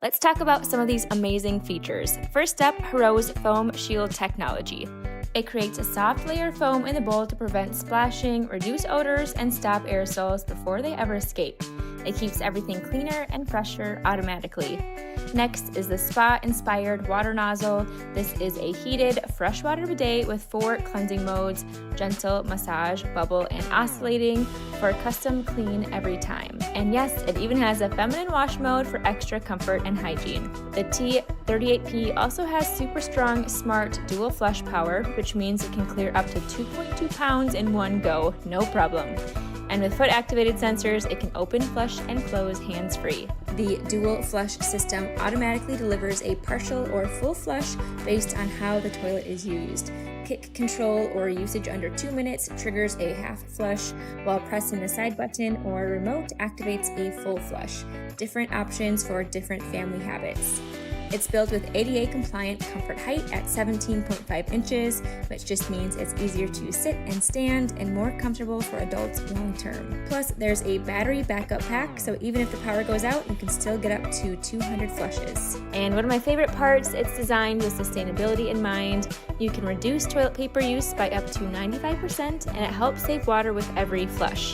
Let's talk about some of these amazing features. First up, HOROW's Foam Shield technology. It creates a soft layer of foam in the bowl to prevent splashing, reduce odors, and stop aerosols before they ever escape. It keeps everything cleaner and fresher automatically. Next is the spa-inspired water nozzle. This is a heated freshwater bidet with 4 cleansing modes: gentle, massage, bubble, and oscillating for a custom clean every time. And yes, it even has a feminine wash mode for extra comfort and hygiene. The T38P also has super strong, smart dual flush power, which means it can clear up to 2.2 pounds in one go, no problem. And with foot-activated sensors, it can open, flush, and close hands-free. The dual flush system automatically delivers a partial or full flush based on how the toilet is used. Kick control or usage under 2 minutes triggers a half flush, while pressing the side button or remote activates a full flush. Different options for different family habits. It's built with ADA compliant comfort height at 17.5 inches, which just means it's easier to sit and stand and more comfortable for adults long term. Plus, there's a battery backup pack, so even if the power goes out, you can still get up to 200 flushes. And one of my favorite parts, it's designed with sustainability in mind. You can reduce toilet paper use by up to 95%, and it helps save water with every flush.